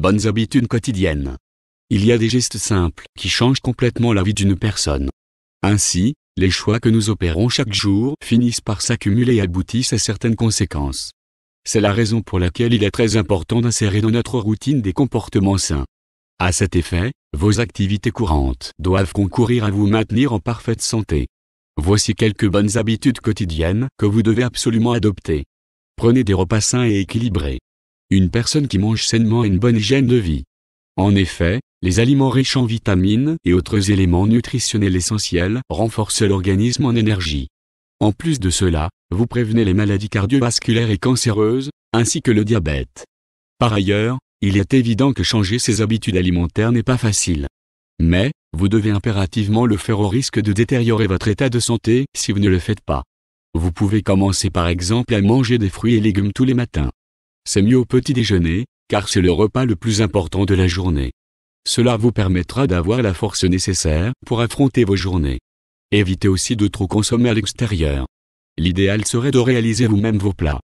bonnes habitudes quotidiennes. Il y a des gestes simples qui changent complètement la vie d'une personne. Ainsi, les choix que nous opérons chaque jour finissent par s'accumuler et aboutissent à certaines conséquences. C'est la raison pour laquelle il est très important d'insérer dans notre routine des comportements sains. À cet effet, vos activités courantes doivent concourir à vous maintenir en parfaite santé. Voici quelques bonnes habitudes quotidiennes que vous devez absolument adopter. Prenez des repas sains et équilibrés. Une personne qui mange sainement a une bonne hygiène de vie. En effet, les aliments riches en vitamines et autres éléments nutritionnels essentiels renforcent l'organisme en énergie. En plus de cela, vous prévenez les maladies cardiovasculaires et cancéreuses, ainsi que le diabète. Par ailleurs, il est évident que changer ses habitudes alimentaires n'est pas facile. Mais, vous devez impérativement le faire au risque de détériorer votre état de santé si vous ne le faites pas. Vous pouvez commencer par exemple à manger des fruits et légumes tous les matins. C'est mieux au petit déjeuner, car c'est le repas le plus important de la journée. Cela vous permettra d'avoir la force nécessaire pour affronter vos journées. Évitez aussi de trop consommer à l'extérieur. L'idéal serait de réaliser vous-même vos plats.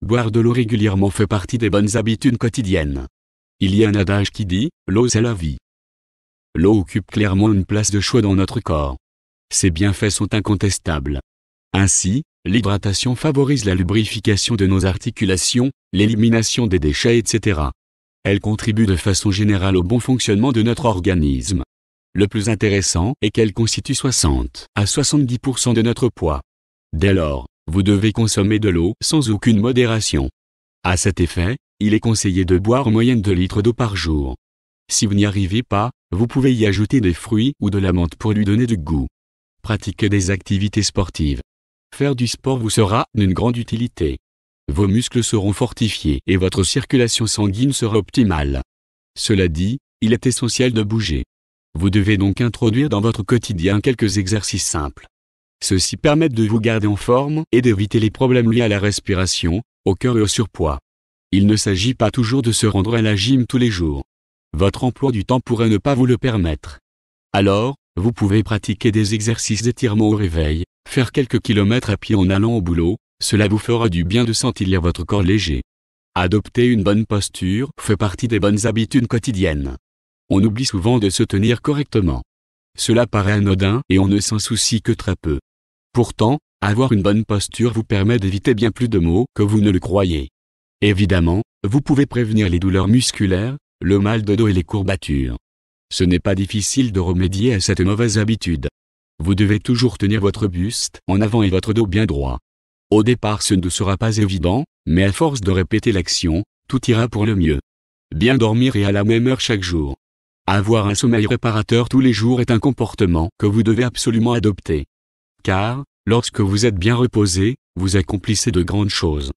Boire de l'eau régulièrement fait partie des bonnes habitudes quotidiennes. Il y a un adage qui dit « l'eau c'est la vie ». L'eau occupe clairement une place de choix dans notre corps. Ses bienfaits sont incontestables. Ainsi, l'hydratation favorise la lubrification de nos articulations, l'élimination des déchets, etc. Elle contribue de façon générale au bon fonctionnement de notre organisme. Le plus intéressant est qu'elle constitue 60 à 70% de notre poids. Dès lors, vous devez consommer de l'eau sans aucune modération. À cet effet, il est conseillé de boire en moyenne 2 litres d'eau par jour. Si vous n'y arrivez pas, vous pouvez y ajouter des fruits ou de la menthe pour lui donner du goût. Pratiquez des activités sportives. Faire du sport vous sera d'une grande utilité. Vos muscles seront fortifiés et votre circulation sanguine sera optimale. Cela dit, il est essentiel de bouger. Vous devez donc introduire dans votre quotidien quelques exercices simples. Ceux-ci permettent de vous garder en forme et d'éviter les problèmes liés à la respiration, au cœur et au surpoids. Il ne s'agit pas toujours de se rendre à la gym tous les jours. Votre emploi du temps pourrait ne pas vous le permettre. Alors, vous pouvez pratiquer des exercices d'étirement au réveil, faire quelques kilomètres à pied en allant au boulot, cela vous fera du bien de sentir votre corps léger. Adopter une bonne posture fait partie des bonnes habitudes quotidiennes. On oublie souvent de se tenir correctement. Cela paraît anodin et on ne s'en soucie que très peu. Pourtant, avoir une bonne posture vous permet d'éviter bien plus de maux que vous ne le croyez. Évidemment, vous pouvez prévenir les douleurs musculaires, le mal de dos et les courbatures. Ce n'est pas difficile de remédier à cette mauvaise habitude. Vous devez toujours tenir votre buste en avant et votre dos bien droit. Au départ ce ne sera pas évident, mais à force de répéter l'action, tout ira pour le mieux. Bien dormir et à la même heure chaque jour. Avoir un sommeil réparateur tous les jours est un comportement que vous devez absolument adopter. Car, lorsque vous êtes bien reposé, vous accomplissez de grandes choses.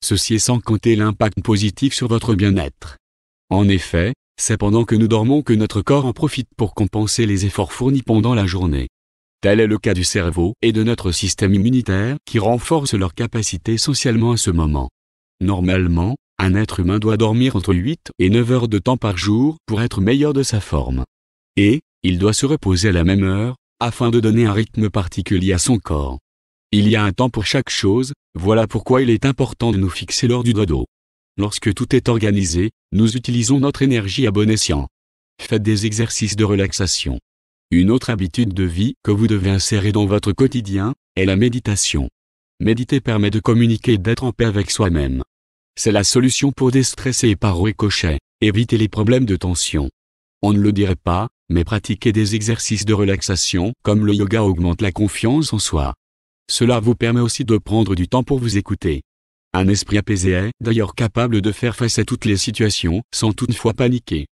Ceci est sans compter l'impact positif sur votre bien-être. En effet, c'est pendant que nous dormons que notre corps en profite pour compenser les efforts fournis pendant la journée. Tel est le cas du cerveau et de notre système immunitaire qui renforcent leurs capacités essentiellement à ce moment. Normalement, un être humain doit dormir entre 8 et 9 heures de temps par jour pour être meilleur de sa forme. Et, il doit se reposer à la même heure, afin de donner un rythme particulier à son corps. Il y a un temps pour chaque chose, voilà pourquoi il est important de nous fixer l'heure du dodo. Lorsque tout est organisé, nous utilisons notre énergie à bon escient. Faites des exercices de relaxation. Une autre habitude de vie que vous devez insérer dans votre quotidien est la méditation. Méditer permet de communiquer et d'être en paix avec soi-même. C'est la solution pour déstresser et par ricochet, éviter les problèmes de tension. On ne le dirait pas, mais pratiquer des exercices de relaxation comme le yoga augmente la confiance en soi. Cela vous permet aussi de prendre du temps pour vous écouter. Un esprit apaisé est d'ailleurs capable de faire face à toutes les situations sans toutefois paniquer.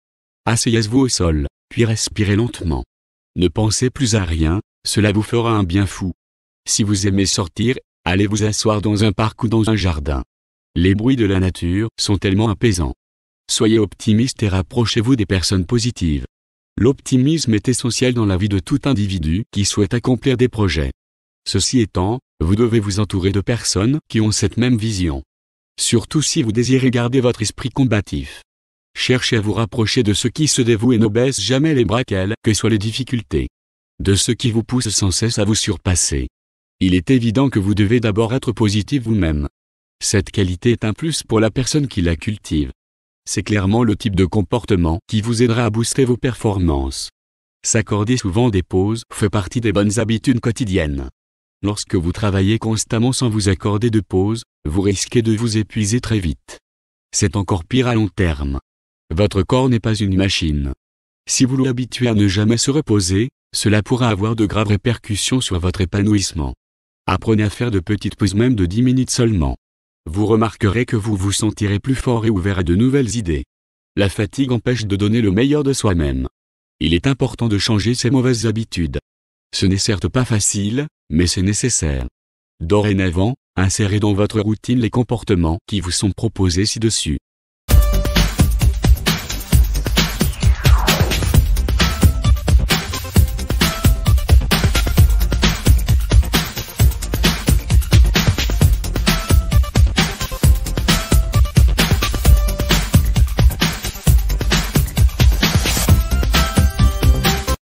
Asseyez-vous au sol, puis respirez lentement. Ne pensez plus à rien, cela vous fera un bien fou. Si vous aimez sortir, allez vous asseoir dans un parc ou dans un jardin. Les bruits de la nature sont tellement apaisants. Soyez optimiste et rapprochez-vous des personnes positives. L'optimisme est essentiel dans la vie de tout individu qui souhaite accomplir des projets. Ceci étant, vous devez vous entourer de personnes qui ont cette même vision. Surtout si vous désirez garder votre esprit combatif. Cherchez à vous rapprocher de ceux qui se dévouent et ne baissent jamais les bras quelles que soient les difficultés. De ceux qui vous poussent sans cesse à vous surpasser. Il est évident que vous devez d'abord être positif vous-même. Cette qualité est un plus pour la personne qui la cultive. c'est clairement le type de comportement qui vous aidera à booster vos performances. S'accorder souvent des pauses fait partie des bonnes habitudes quotidiennes. Lorsque vous travaillez constamment sans vous accorder de pause, vous risquez de vous épuiser très vite. C'est encore pire à long terme. Votre corps n'est pas une machine. Si vous l'habituez à ne jamais se reposer, cela pourra avoir de graves répercussions sur votre épanouissement. Apprenez à faire de petites pauses, même de 10 minutes seulement. Vous remarquerez que vous vous sentirez plus fort et ouvert à de nouvelles idées. La fatigue empêche de donner le meilleur de soi-même. Il est important de changer ces mauvaises habitudes. Ce n'est certes pas facile, mais c'est nécessaire. Dorénavant, insérez dans votre routine les comportements qui vous sont proposés ci-dessus.